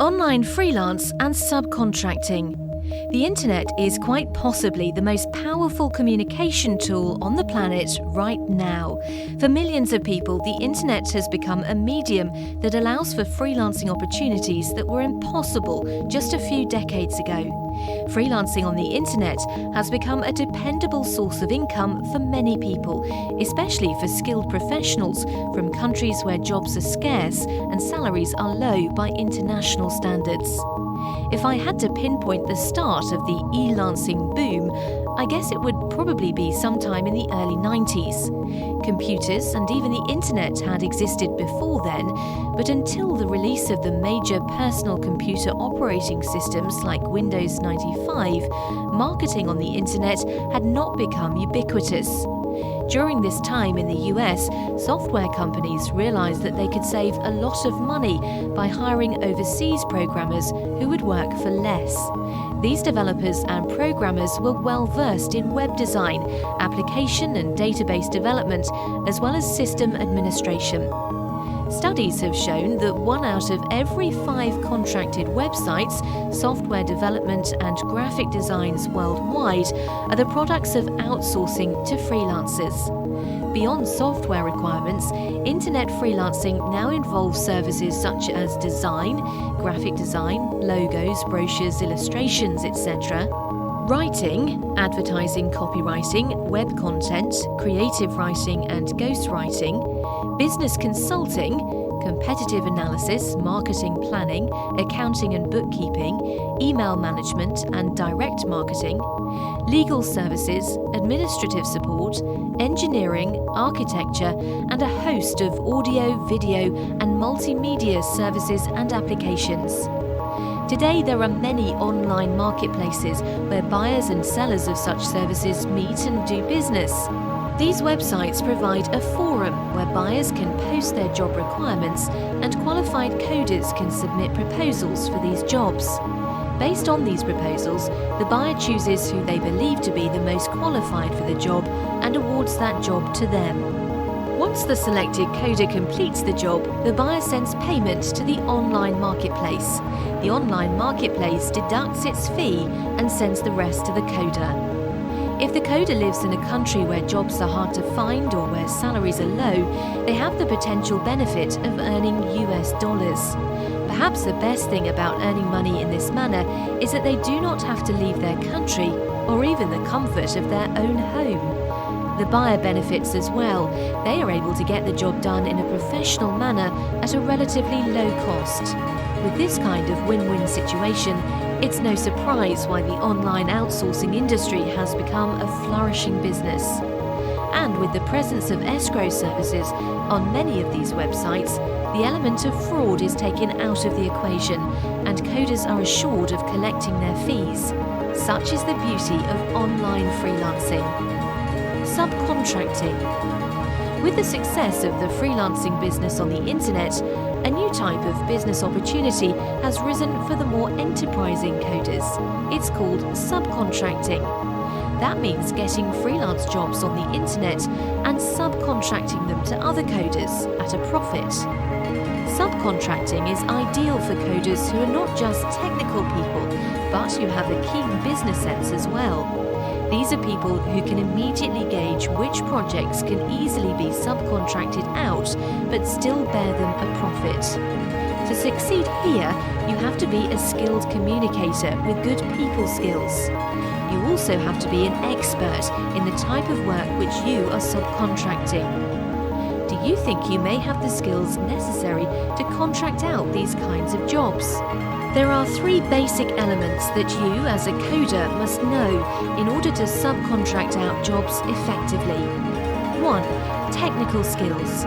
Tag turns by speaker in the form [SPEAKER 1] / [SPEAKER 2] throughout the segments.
[SPEAKER 1] Online freelance and subcontracting. The internet is quite possibly the most powerful communication tool on the planet right now. For millions of people, the internet has become a medium that allows for freelancing opportunities that were impossible just a few decades ago. Freelancing on the internet has become a dependable source of income for many people, especially for skilled professionals from countries where jobs are scarce and salaries are low by international standards. If I had to pinpoint the start of the e-lancing boom, I guess it would probably be sometime in the early 90s. Computers and even the internet had existed before then, but until the release of the major personal computer operating systems like Windows 95, marketing on the internet had not become ubiquitous. During this time in the US, software companies realized that they could save a lot of money by hiring overseas programmers who would work for less. These developers and programmers were well versed in web design, application and database development, as well as system administration. Studies have shown that 1 out of every 5 contracted websites, software development and graphic designs worldwide are the products of outsourcing to freelancers. Beyond software requirements, internet freelancing now involves services such as design, graphic design, logos, brochures, illustrations, etc., writing, advertising, copywriting, web content, creative writing and ghostwriting, business consulting, competitive analysis, marketing planning, accounting and bookkeeping, email management and direct marketing, legal services, administrative support, engineering, architecture, and a host of audio, video, and multimedia services and applications. Today, there are many online marketplaces where buyers and sellers of such services meet and do business. These websites provide a forum where buyers can post their job requirements and qualified coders can submit proposals for these jobs. Based on these proposals, the buyer chooses who they believe to be the most qualified for the job and awards that job to them. Once the selected coder completes the job, the buyer sends payment to the online marketplace. The online marketplace deducts its fee and sends the rest to the coder. If the coder lives in a country where jobs are hard to find or where salaries are low, they have the potential benefit of earning US dollars. Perhaps the best thing about earning money in this manner is that they do not have to leave their country or even the comfort of their own home. The buyer benefits as well. They are able to get the job done in a professional manner at a relatively low cost. With this kind of win-win situation, it's no surprise why the online outsourcing industry has become a flourishing business. And with the presence of escrow services on many of these websites, the element of fraud is taken out of the equation and coders are assured of collecting their fees. Such is the beauty of online freelancing. Subcontracting. With the success of the freelancing business on the internet, a new type of business opportunity has risen for the more enterprising coders. It's called subcontracting. That means getting freelance jobs on the internet and subcontracting them to other coders at a profit. Subcontracting is ideal for coders who are not just technical people, but who have a keen business sense as well. These are people who can immediately gauge which projects can easily be subcontracted out but still bear them a profit. To succeed here, you have to be a skilled communicator with good people skills. You also have to be an expert in the type of work which you are subcontracting. Do you think you may have the skills necessary to contract out these kinds of jobs? There are 3 basic elements that you, as a coder, must know in order to subcontract out jobs effectively. 1. Technical skills.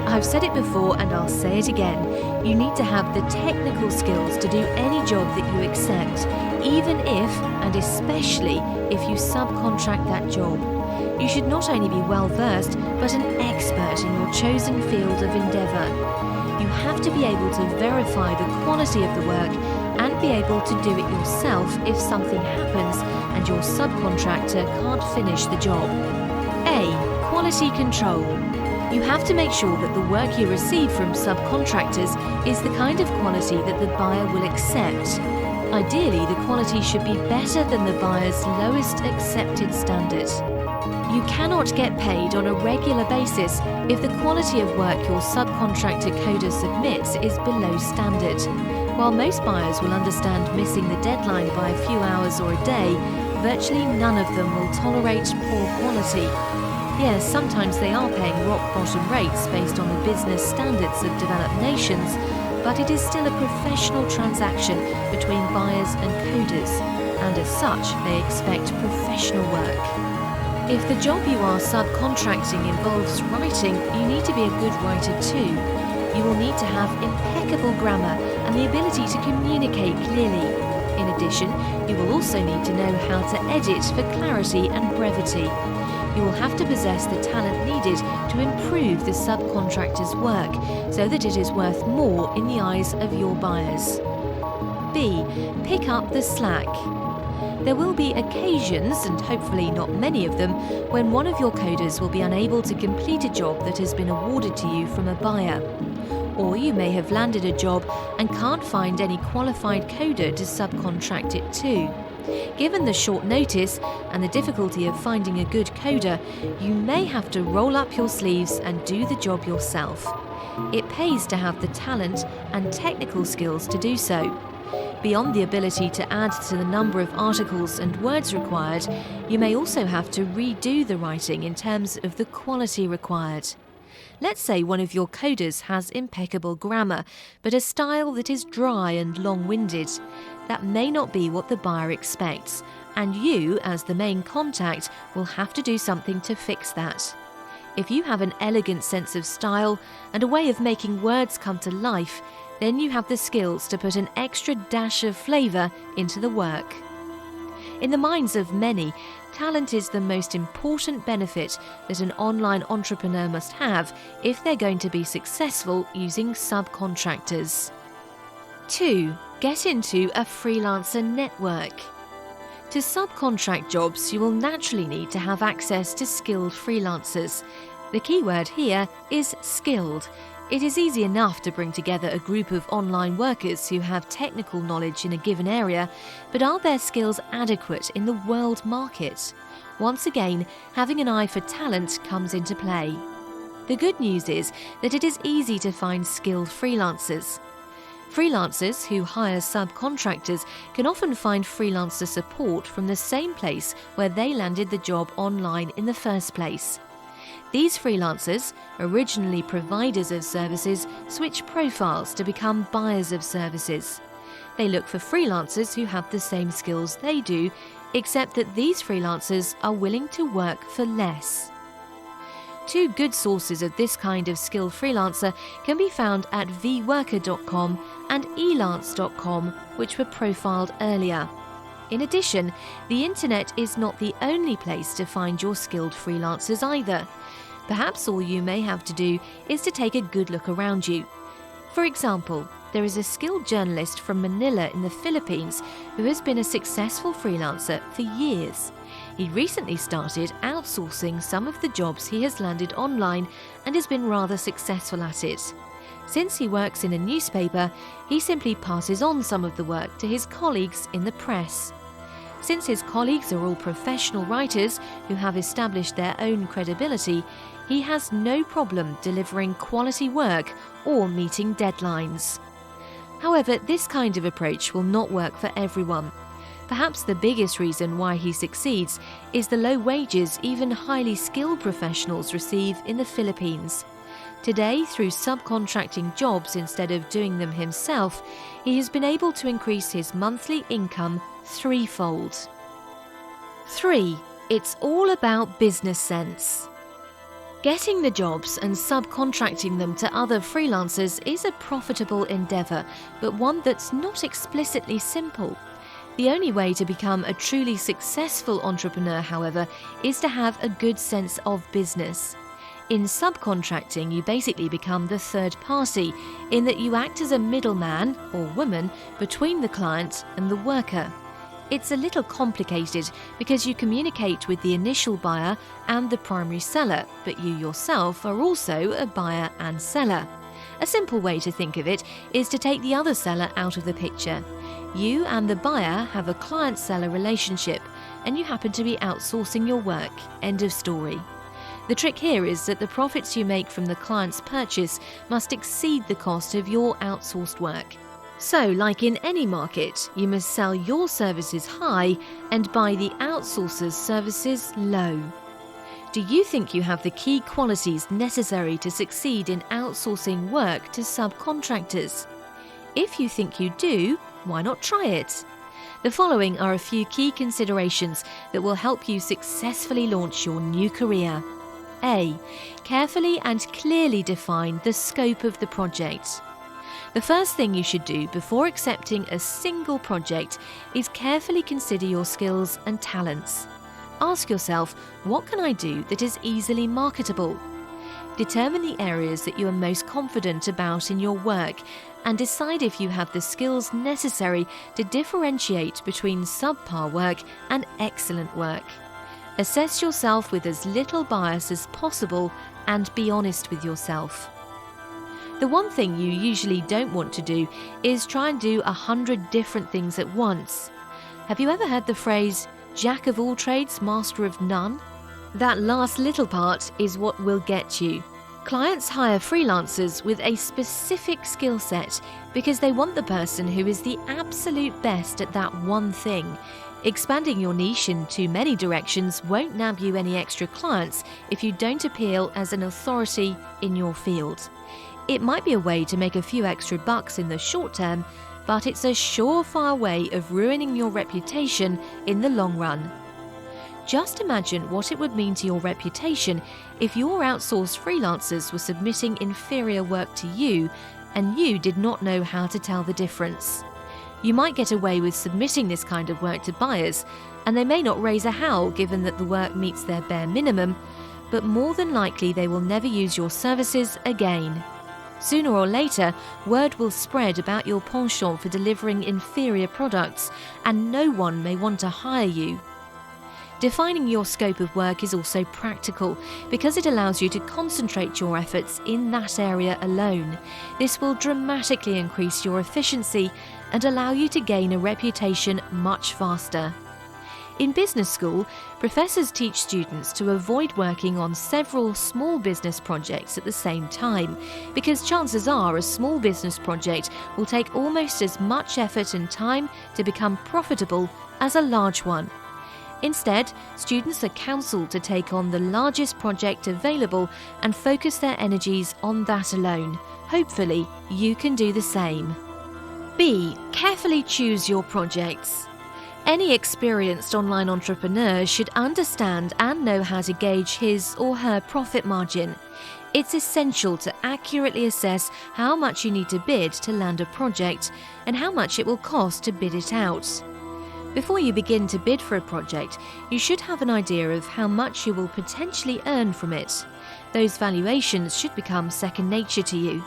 [SPEAKER 1] I've said it before and I'll say it again. You need to have the technical skills to do any job that you accept, even if, and especially if you subcontract that job. You should not only be well versed, but an expert in your chosen field of endeavour. You have to be able to verify the quality of the work and be able to do it yourself if something happens and your subcontractor can't finish the job. A. Quality control. You have to make sure that the work you receive from subcontractors is the kind of quality that the buyer will accept. Ideally, the quality should be better than the buyer's lowest accepted standard. You cannot get paid on a regular basis if the quality of work your subcontractor coder submits is below standard. While most buyers will understand missing the deadline by a few hours or a day, virtually none of them will tolerate poor quality. Yes, sometimes they are paying rock-bottom rates based on the business standards of developed nations, but it is still a professional transaction between buyers and coders, and as such, they expect professional work. If the job you are subcontracting involves writing, you need to be a good writer too. You will need to have impeccable grammar and the ability to communicate clearly. In addition, you will also need to know how to edit for clarity and brevity. You will have to possess the talent needed to improve the subcontractor's work so that it is worth more in the eyes of your buyers. B. Pick up the slack. There will be occasions, and hopefully not many of them, when one of your coders will be unable to complete a job that has been awarded to you from a buyer. Or you may have landed a job and can't find any qualified coder to subcontract it to. Given the short notice and the difficulty of finding a good coder, you may have to roll up your sleeves and do the job yourself. It pays to have the talent and technical skills to do so. Beyond the ability to add to the number of articles and words required, you may also have to redo the writing in terms of the quality required. Let's say one of your coders has impeccable grammar, but a style that is dry and long-winded. That may not be what the buyer expects, and you, as the main contact, will have to do something to fix that. If you have an elegant sense of style and a way of making words come to life, then you have the skills to put an extra dash of flavour into the work. In the minds of many, talent is the most important benefit that an online entrepreneur must have if they're going to be successful using subcontractors. 2. Get into a freelancer network. To subcontract jobs, you will naturally need to have access to skilled freelancers. The key word here is skilled. It is easy enough to bring together a group of online workers who have technical knowledge in a given area, but are their skills adequate in the world market? Once again, having an eye for talent comes into play. The good news is that it is easy to find skilled freelancers. Freelancers who hire subcontractors can often find freelancer support from the same place where they landed the job online in the first place. These freelancers, originally providers of services, switch profiles to become buyers of services. They look for freelancers who have the same skills they do, except that these freelancers are willing to work for less. Two good sources of this kind of skilled freelancer can be found at vworker.com and elance.com, which were profiled earlier. In addition, the internet is not the only place to find your skilled freelancers either. Perhaps all you may have to do is to take a good look around you. For example, there is a skilled journalist from Manila in the Philippines who has been a successful freelancer for years. He recently started outsourcing some of the jobs he has landed online and has been rather successful at it. Since he works in a newspaper, he simply passes on some of the work to his colleagues in the press. Since his colleagues are all professional writers who have established their own credibility, he has no problem delivering quality work or meeting deadlines. However, this kind of approach will not work for everyone. Perhaps the biggest reason why he succeeds is the low wages even highly skilled professionals receive in the Philippines. Today, through subcontracting jobs instead of doing them himself, he has been able to increase his monthly income threefold. 3. It's all about business sense. Getting the jobs and subcontracting them to other freelancers is a profitable endeavour, but one that's not explicitly simple. The only way to become a truly successful entrepreneur, however, is to have a good sense of business. In subcontracting, you basically become the third party, in that you act as a middleman or woman between the client and the worker. It's a little complicated because you communicate with the initial buyer and the primary seller, but you yourself are also a buyer and seller. A simple way to think of it is to take the other seller out of the picture. You and the buyer have a client-seller relationship, and you happen to be outsourcing your work. End of story. The trick here is that the profits you make from the client's purchase must exceed the cost of your outsourced work. So, like in any market, you must sell your services high and buy the outsourcer's services low. Do you think you have the key qualities necessary to succeed in outsourcing work to subcontractors? If you think you do, why not try it? The following are a few key considerations that will help you successfully launch your new career. A. Carefully and clearly define the scope of the project. The first thing you should do before accepting a single project is carefully consider your skills and talents. Ask yourself, what can I do that is easily marketable? Determine the areas that you are most confident about in your work and decide if you have the skills necessary to differentiate between subpar work and excellent work. Assess yourself with as little bias as possible and be honest with yourself. The one thing you usually don't want to do is try and do 100 different things at once. Have you ever heard the phrase, "Jack of all trades, master of none"? That last little part is what will get you. Clients hire freelancers with a specific skill set because they want the person who is the absolute best at that one thing. Expanding your niche in too many directions won't nab you any extra clients if you don't appeal as an authority in your field. It might be a way to make a few extra bucks in the short term, but it's a surefire way of ruining your reputation in the long run. Just imagine what it would mean to your reputation if your outsourced freelancers were submitting inferior work to you and you did not know how to tell the difference. You might get away with submitting this kind of work to buyers, and they may not raise a howl given that the work meets their bare minimum, but more than likely they will never use your services again. Sooner or later, word will spread about your penchant for delivering inferior products, and no one may want to hire you. Defining your scope of work is also practical because it allows you to concentrate your efforts in that area alone. This will dramatically increase your efficiency and allow you to gain a reputation much faster. In business school, professors teach students to avoid working on several small business projects at the same time, because chances are a small business project will take almost as much effort and time to become profitable as a large one. Instead, students are counselled to take on the largest project available and focus their energies on that alone. Hopefully, you can do the same. B. Carefully choose your projects. Any experienced online entrepreneur should understand and know how to gauge his or her profit margin. It's essential to accurately assess how much you need to bid to land a project and how much it will cost to bid it out. Before you begin to bid for a project, you should have an idea of how much you will potentially earn from it. Those valuations should become second nature to you.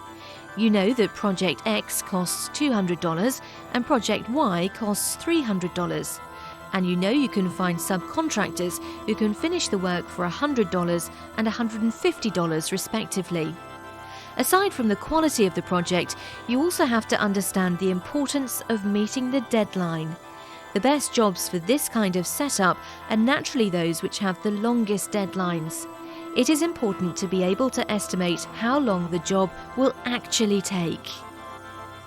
[SPEAKER 1] You know that Project X costs $200 and Project Y costs $300. And you know you can find subcontractors who can finish the work for $100 and $150 respectively. Aside from the quality of the project, you also have to understand the importance of meeting the deadline. The best jobs for this kind of setup are naturally those which have the longest deadlines. It is important to be able to estimate how long the job will actually take.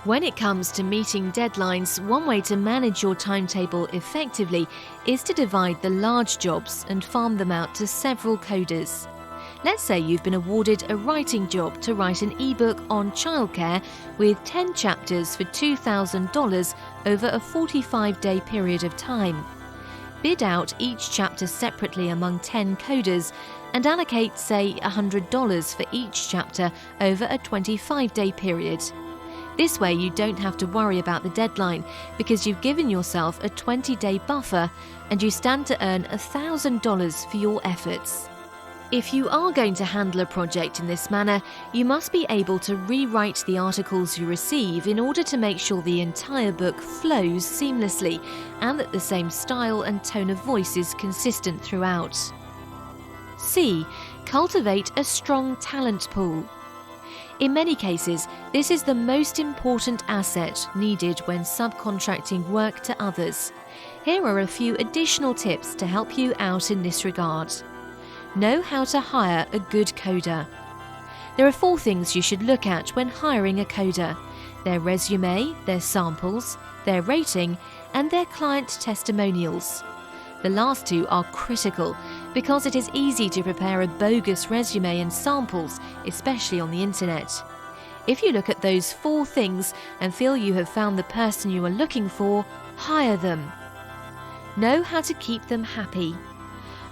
[SPEAKER 1] When it comes to meeting deadlines, one way to manage your timetable effectively is to divide the large jobs and farm them out to several coders. Let's say you've been awarded a writing job to write an ebook on childcare with 10 chapters for $2,000 over a 45-day period of time. Bid out each chapter separately among 10 coders and allocate, say, $100 for each chapter over a 25-day period. This way you don't have to worry about the deadline because you've given yourself a 20-day buffer and you stand to earn $1,000 for your efforts. If you are going to handle a project in this manner, you must be able to rewrite the articles you receive in order to make sure the entire book flows seamlessly and that the same style and tone of voice is consistent throughout. C. Cultivate a strong talent pool. In many cases, this is the most important asset needed when subcontracting work to others. Here are a few additional tips to help you out in this regard. Know how to hire a good coder. There are 4 things you should look at when hiring a coder: their resume, their samples, their rating, and their client testimonials. The last 2 are critical because it is easy to prepare a bogus resume and samples, especially on the internet. If you look at those 4 things and feel you have found the person you are looking for, hire them. Know how to keep them happy.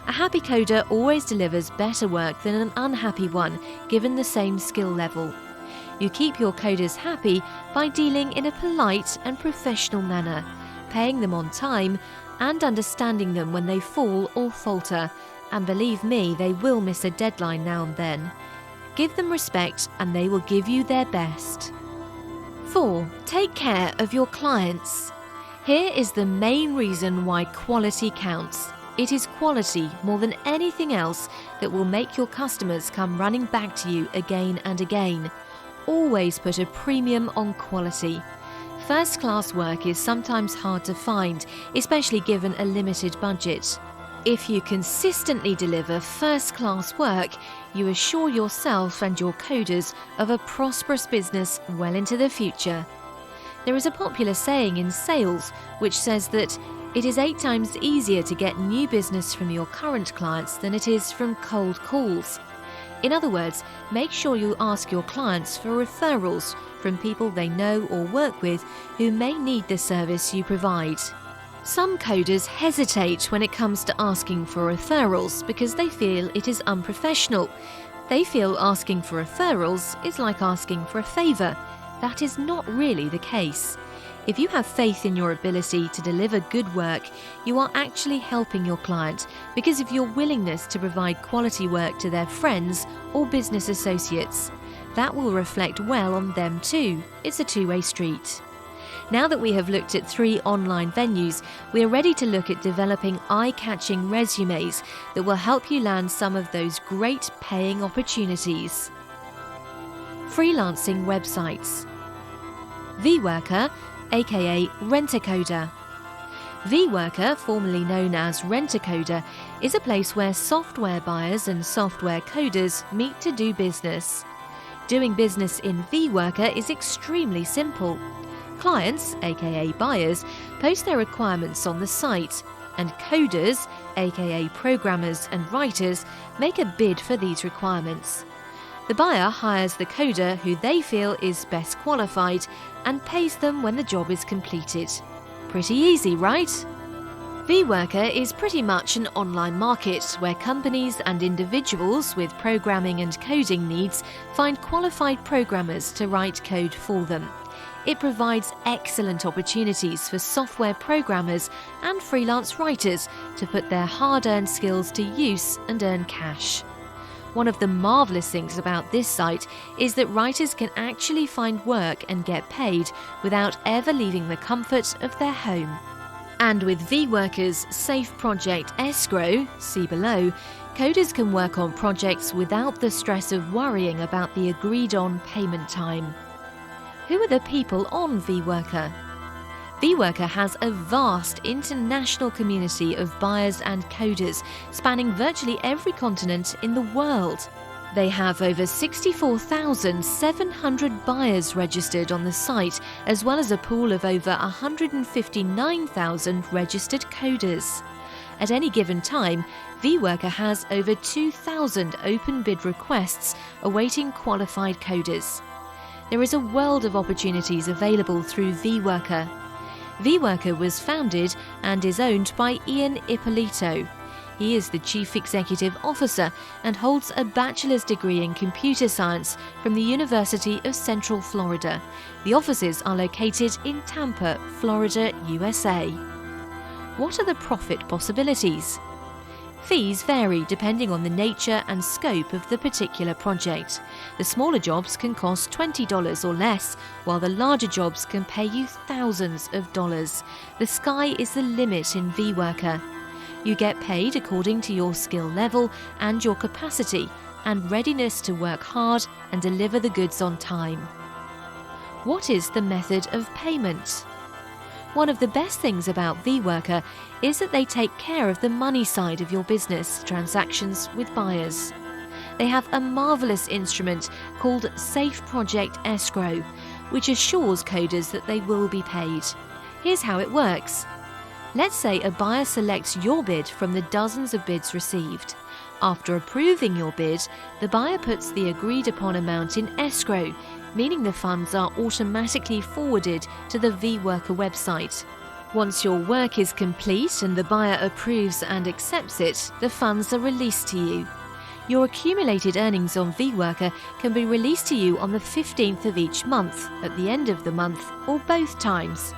[SPEAKER 1] A happy coder always delivers better work than an unhappy one, given the same skill level. You keep your coders happy by dealing in a polite and professional manner, paying them on time, and understanding them when they fall or falter, and believe me, they will miss a deadline now and then. Give them respect and they will give you their best. 4. Take care of your clients. Here is the main reason why quality counts. It is quality more than anything else that will make your customers come running back to you again and again. Always put a premium on quality. First-class work is sometimes hard to find, especially given a limited budget. If you consistently deliver first-class work, you assure yourself and your coders of a prosperous business well into the future. There is a popular saying in sales which says that it is 8 times easier to get new business from your current clients than it is from cold calls. In other words, make sure you ask your clients for referrals from people they know or work with who may need the service you provide. Some coders hesitate when it comes to asking for referrals because they feel it is unprofessional. They feel asking for referrals is like asking for a favour. That is not really the case. If you have faith in your ability to deliver good work, you are actually helping your client because of your willingness to provide quality work to their friends or business associates. That will reflect well on them too. It's a two-way street. Now that we have looked at 3 online venues, we are ready to look at developing eye-catching resumes that will help you land some of those great paying opportunities. Freelancing websites. VWorker, aka Rent-A-Coder. VWorker, formerly known as Rent-A-Coder, is a place where software buyers and software coders meet to do business. Doing business in VWorker is extremely simple. Clients, aka buyers, post their requirements on the site, and coders, aka programmers and writers, make a bid for these requirements. The buyer hires the coder who they feel is best qualified and pays them when the job is completed. Pretty easy, right? VWorker is pretty much an online market where companies and individuals with programming and coding needs find qualified programmers to write code for them. It provides excellent opportunities for software programmers and freelance writers to put their hard-earned skills to use and earn cash. One of the marvellous things about this site is that writers can actually find work and get paid without ever leaving the comfort of their home. And with VWorker's Safe Project Escrow, see below, coders can work on projects without the stress of worrying about the agreed-on payment time. Who are the people on VWorker? VWorker has a vast international community of buyers and coders spanning virtually every continent in the world. They have over 64,700 buyers registered on the site, as well as a pool of over 159,000 registered coders. At any given time, VWorker has over 2,000 open bid requests awaiting qualified coders. There is a world of opportunities available through VWorker. VWorker was founded and is owned by Ian Ippolito. He is the Chief Executive Officer and holds a bachelor's degree in computer science from the University of Central Florida. The offices are located in Tampa, Florida, USA. What are the profit possibilities? Fees vary depending on the nature and scope of the particular project. The smaller jobs can cost $20 or less, while the larger jobs can pay you thousands of dollars. The sky is the limit in VWorker. You get paid according to your skill level and your capacity and readiness to work hard and deliver the goods on time. What is the method of payment? One of the best things about VWorker is that they take care of the money side of your business transactions with buyers. They have a marvelous instrument called Safe Project Escrow, which assures coders that they will be paid. Here's how it works. Let's say a buyer selects your bid from the dozens of bids received. After approving your bid, the buyer puts the agreed upon amount in escrow, meaning the funds are automatically forwarded to the VWorker website. Once your work is complete and the buyer approves and accepts it, the funds are released to you. Your accumulated earnings on VWorker can be released to you on the 15th of each month, at the end of the month, or both times.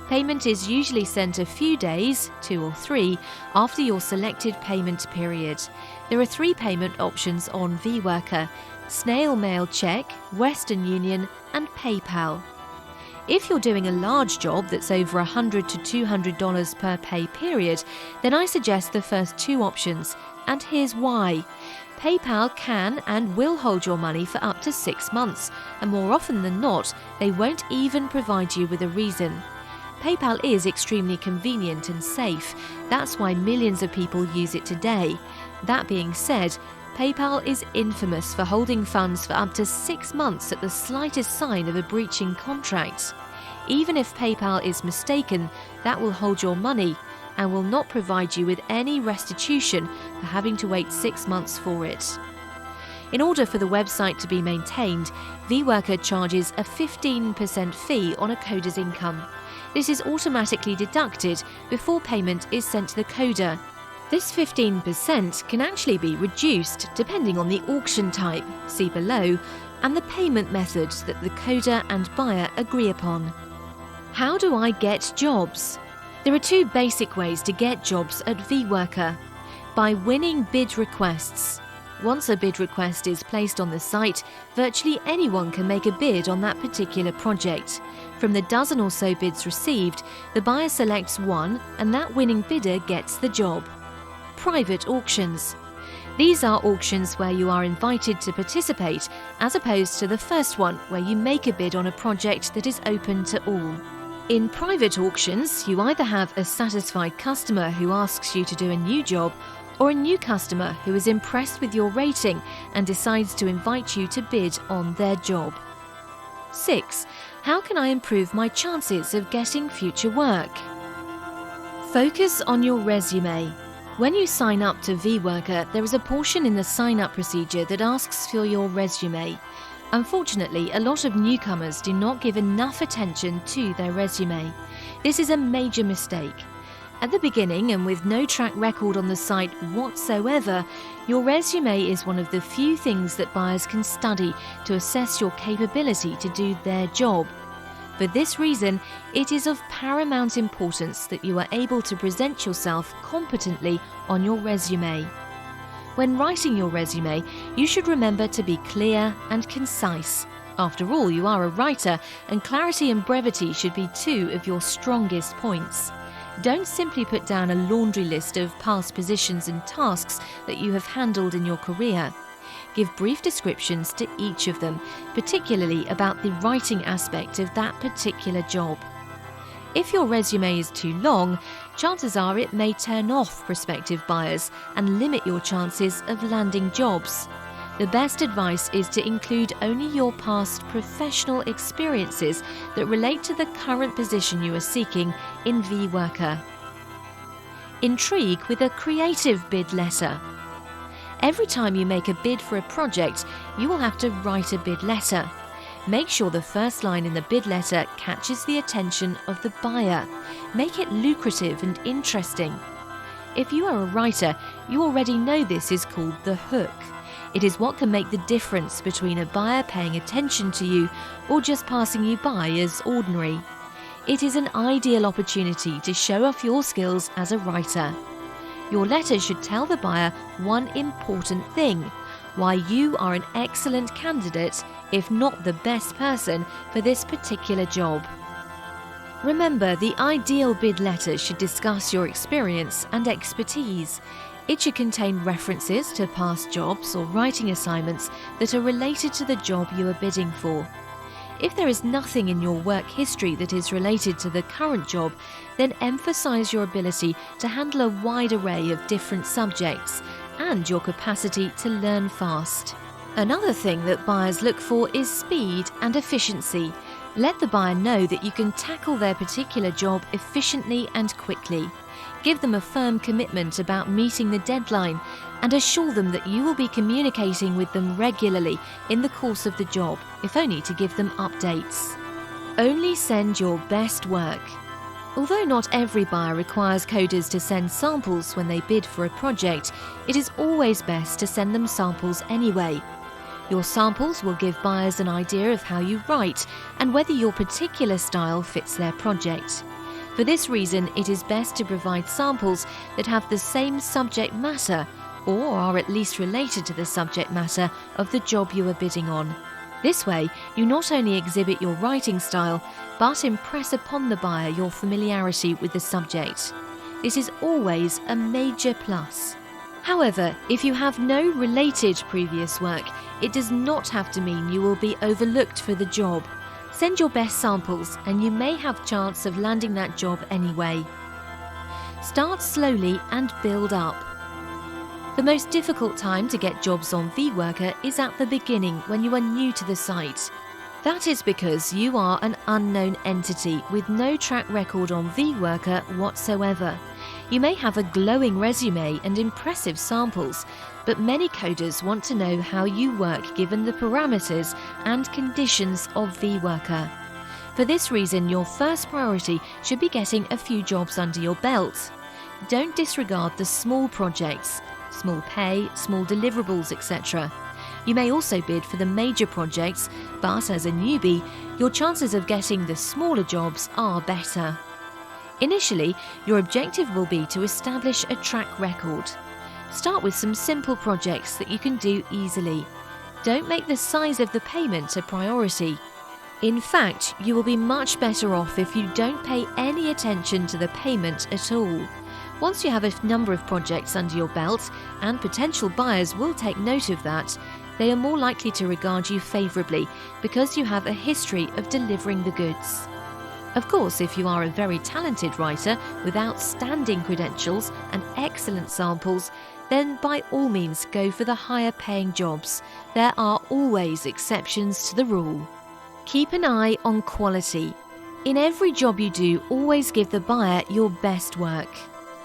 [SPEAKER 1] Payment is usually sent a few days, 2 or 3, after your selected payment period. There are 3 payment options on VWorker: Snail Mail Check, Western Union, and PayPal. If you're doing a large job that's over $100 to $200 per pay period, then I suggest the first 2 options, and here's why. PayPal can and will hold your money for up to 6 months, and more often than not, they won't even provide you with a reason. PayPal is extremely convenient and safe. That's why millions of people use it today. That being said, PayPal is infamous for holding funds for up to 6 months at the slightest sign of a breaching contract. Even if PayPal is mistaken, that will hold your money and will not provide you with any restitution for having to wait 6 months for it. In order for the website to be maintained, VWorker charges a 15% fee on a coder's income. This is automatically deducted before payment is sent to the coder. This 15% can actually be reduced depending on the auction type, see below, and the payment methods that the coder and buyer agree upon. How do I get jobs? There are 2 basic ways to get jobs at VWorker. By winning bid requests. Once a bid request is placed on the site, virtually anyone can make a bid on that particular project. From the dozen or so bids received, the buyer selects one and that winning bidder gets the job. Private auctions. These are auctions where you are invited to participate, as opposed to the first one where you make a bid on a project that is open to all. In private auctions, you either have a satisfied customer who asks you to do a new job, or a new customer who is impressed with your rating and decides to invite you to bid on their job. 6. How can I improve my chances of getting future work? Focus on your resume. When you sign up to VWorker, there is a portion in the sign-up procedure that asks for your resume. Unfortunately, a lot of newcomers do not give enough attention to their resume. This is a major mistake. At the beginning, and with no track record on the site whatsoever, your resume is one of the few things that buyers can study to assess your capability to do their job. For this reason, it is of paramount importance that you are able to present yourself competently on your resume. When writing your resume, you should remember to be clear and concise. After all, you are a writer, and clarity and brevity should be 2 of your strongest points. Don't simply put down a laundry list of past positions and tasks that you have handled in your career. Give brief descriptions to each of them, particularly about the writing aspect of that particular job. If your resume is too long, chances are it may turn off prospective buyers and limit your chances of landing jobs. The best advice is to include only your past professional experiences that relate to the current position you are seeking in VWorker. Intrigue with a creative bid letter. Every time you make a bid for a project, you will have to write a bid letter. Make sure the first line in the bid letter catches the attention of the buyer. Make it lucrative and interesting. If you are a writer, you already know this is called the hook. It is what can make the difference between a buyer paying attention to you or just passing you by as ordinary. It is an ideal opportunity to show off your skills as a writer. Your letter should tell the buyer one important thing: why you are an excellent candidate, if not the best person, for this particular job. Remember, the ideal bid letter should discuss your experience and expertise. It should contain references to past jobs or writing assignments that are related to the job you are bidding for. If there is nothing in your work history that is related to the current job, then emphasize your ability to handle a wide array of different subjects and your capacity to learn fast. Another thing that buyers look for is speed and efficiency. Let the buyer know that you can tackle their particular job efficiently and quickly. Give them a firm commitment about meeting the deadline and assure them that you will be communicating with them regularly in the course of the job, if only to give them updates. Only send your best work. Although not every buyer requires coders to send samples when they bid for a project, it is always best to send them samples anyway. Your samples will give buyers an idea of how you write and whether your particular style fits their project. For this reason, it is best to provide samples that have the same subject matter or are at least related to the subject matter of the job you are bidding on. This way, you not only exhibit your writing style, but impress upon the buyer your familiarity with the subject. This is always a major plus. However, if you have no related previous work, it does not have to mean you will be overlooked for the job. Send your best samples and you may have chance of landing that job anyway. Start slowly and build up. The most difficult time to get jobs on VWorker is at the beginning when you are new to the site. That is because you are an unknown entity with no track record on VWorker whatsoever. You may have a glowing resume and impressive samples, but many coders want to know how you work given the parameters and conditions of VWorker. For this reason, your first priority should be getting a few jobs under your belt. Don't disregard the small projects, small pay, small deliverables, etc. You may also bid for the major projects, but as a newbie, your chances of getting the smaller jobs are better. Initially, your objective will be to establish a track record. Start with some simple projects that you can do easily. Don't make the size of the payment a priority. In fact, you will be much better off if you don't pay any attention to the payment at all. Once you have a number of projects under your belt, and potential buyers will take note of that, they are more likely to regard you favourably because you have a history of delivering the goods. Of course, if you are a very talented writer with outstanding credentials and excellent samples, then by all means go for the higher paying jobs. There are always exceptions to the rule. Keep an eye on quality. In every job you do, always give the buyer your best work.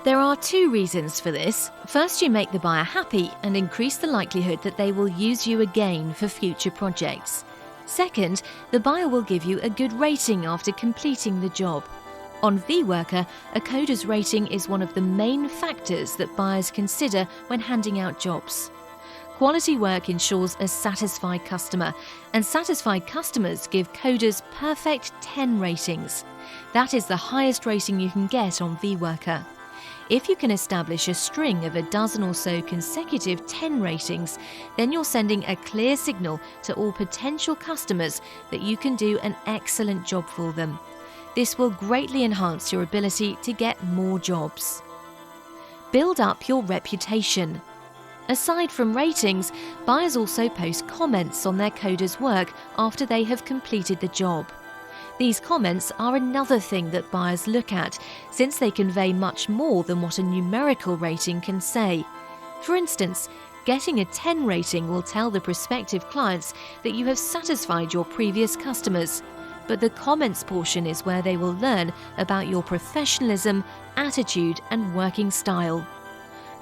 [SPEAKER 1] There are two reasons for this. First, you make the buyer happy and increase the likelihood that they will use you again for future projects. Second, the buyer will give you a good rating after completing the job. On VWorker, a coder's rating is one of the main factors that buyers consider when handing out jobs. Quality work ensures a satisfied customer, and satisfied customers give coders perfect 10 ratings. That is the highest rating you can get on VWorker. If you can establish a string of a dozen or so consecutive 10 ratings, then you're sending a clear signal to all potential customers that you can do an excellent job for them. This will greatly enhance your ability to get more jobs. Build up your reputation. Aside from ratings, buyers also post comments on their coders' work after they have completed the job. These comments are another thing that buyers look at, since they convey much more than what a numerical rating can say. For instance, getting a 10 rating will tell the prospective clients that you have satisfied your previous customers, but the comments portion is where they will learn about your professionalism, attitude, and working style.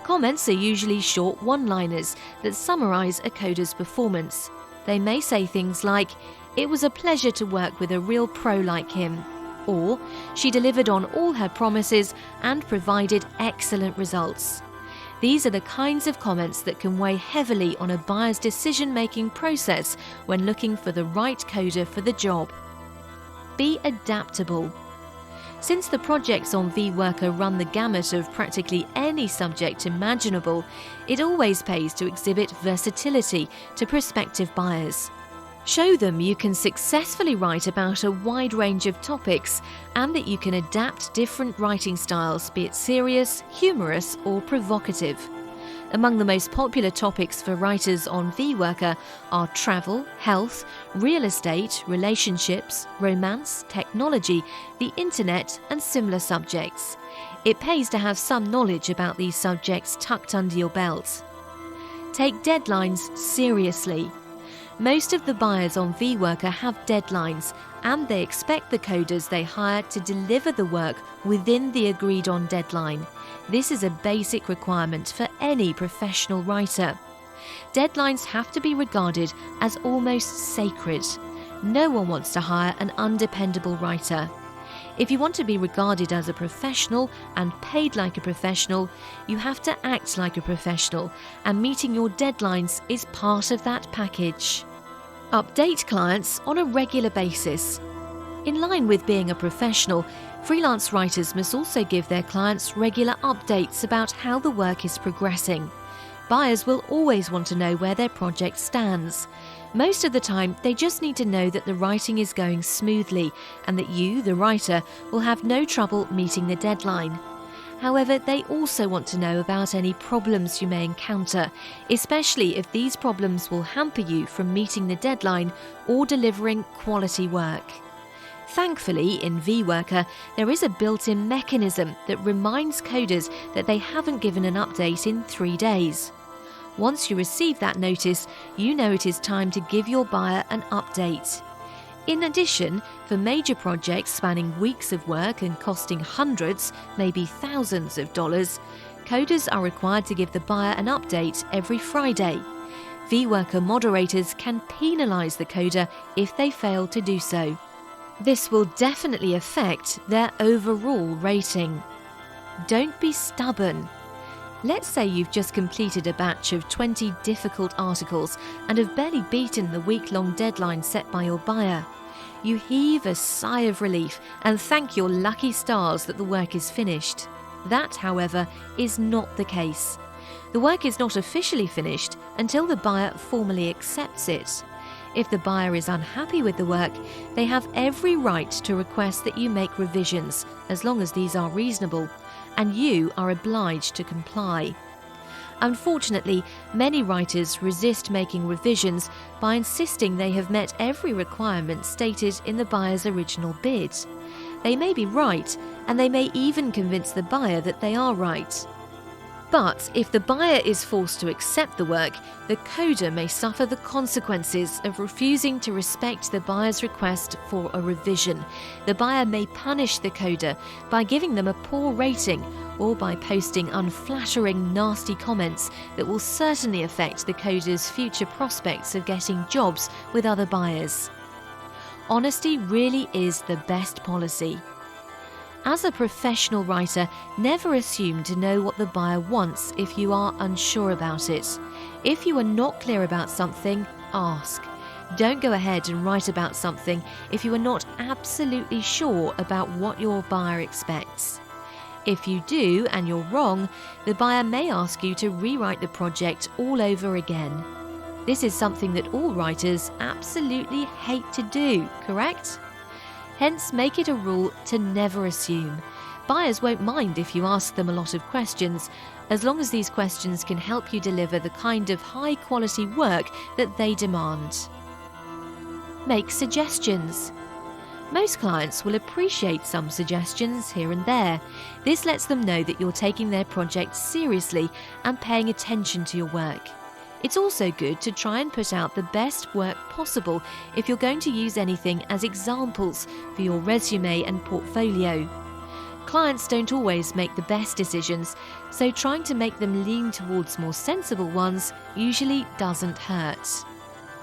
[SPEAKER 1] Comments are usually short one-liners that summarize a coder's performance. They may say things like, "It was a pleasure to work with a real pro like him," or "She delivered on all her promises and provided excellent results." These are the kinds of comments that can weigh heavily on a buyer's decision-making process when looking for the right coder for the job. Be adaptable. Since the projects on VWorker run the gamut of practically any subject imaginable, it always pays to exhibit versatility to prospective buyers. Show them you can successfully write about a wide range of topics and that you can adapt different writing styles, be it serious, humorous, or provocative. Among the most popular topics for writers on VWorker are travel, health, real estate, relationships, romance, technology, the internet, and similar subjects. It pays to have some knowledge about these subjects tucked under your belt. Take deadlines seriously. Most of the buyers on VWorker have deadlines, and they expect the coders they hire to deliver the work within the agreed-on deadline. This is a basic requirement for any professional writer. Deadlines have to be regarded as almost sacred. No one wants to hire an undependable writer. If you want to be regarded as a professional and paid like a professional, you have to act like a professional, and meeting your deadlines is part of that package. Update clients on a regular basis. In line with being a professional, freelance writers must also give their clients regular updates about how the work is progressing. Buyers will always want to know where their project stands. Most of the time, they just need to know that the writing is going smoothly and that you, the writer, will have no trouble meeting the deadline. However, they also want to know about any problems you may encounter, especially if these problems will hamper you from meeting the deadline or delivering quality work. Thankfully, in VWorker, there is a built-in mechanism that reminds coders that they haven't given an update in 3 days. Once you receive that notice, you know it is time to give your buyer an update. In addition, for major projects spanning weeks of work and costing hundreds, maybe thousands of dollars, coders are required to give the buyer an update every Friday. VWorker moderators can penalise the coder if they fail to do so. This will definitely affect their overall rating. Don't be stubborn. Let's say you've just completed a batch of 20 difficult articles and have barely beaten the week-long deadline set by your buyer. You heave a sigh of relief and thank your lucky stars that the work is finished. That, however, is not the case. The work is not officially finished until the buyer formally accepts it. If the buyer is unhappy with the work, they have every right to request that you make revisions, as long as these are reasonable, and you are obliged to comply. Unfortunately, many writers resist making revisions by insisting they have met every requirement stated in the buyer's original bid. They may be right, and they may even convince the buyer that they are right. But if the buyer is forced to accept the work, the coder may suffer the consequences of refusing to respect the buyer's request for a revision. The buyer may punish the coder by giving them a poor rating or by posting unflattering, nasty comments that will certainly affect the coder's future prospects of getting jobs with other buyers. Honesty really is the best policy. As a professional writer, never assume to know what the buyer wants if you are unsure about it. If you are not clear about something, ask. Don't go ahead and write about something if you are not absolutely sure about what your buyer expects. If you do and you're wrong, the buyer may ask you to rewrite the project all over again. This is something that all writers absolutely hate to do, correct? Hence, make it a rule to never assume. Buyers won't mind if you ask them a lot of questions, as long as these questions can help you deliver the kind of high-quality work that they demand. Make suggestions. Most clients will appreciate some suggestions here and there. This lets them know that you're taking their project seriously and paying attention to your work. It's also good to try and put out the best work possible if you're going to use anything as examples for your resume and portfolio. Clients don't always make the best decisions, so trying to make them lean towards more sensible ones usually doesn't hurt.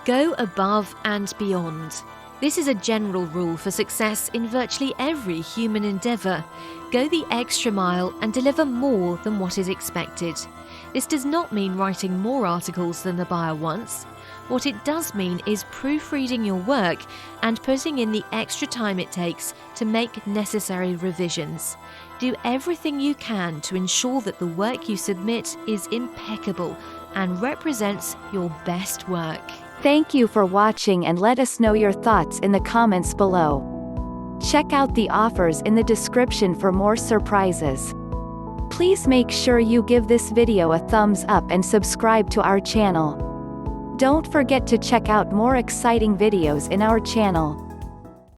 [SPEAKER 1] Go above and beyond. This is a general rule for success in virtually every human endeavour. Go the extra mile and deliver more than what is expected. This does not mean writing more articles than the buyer wants. What it does mean is proofreading your work and putting in the extra time it takes to make necessary revisions. Do everything you can to ensure that the work you submit is impeccable and represents your best work.
[SPEAKER 2] Thank you for watching, and let us know your thoughts in the comments below. Check out the offers in the description for more surprises. Please make sure you give this video a thumbs up and subscribe to our channel. Don't forget to check out more exciting videos in our channel.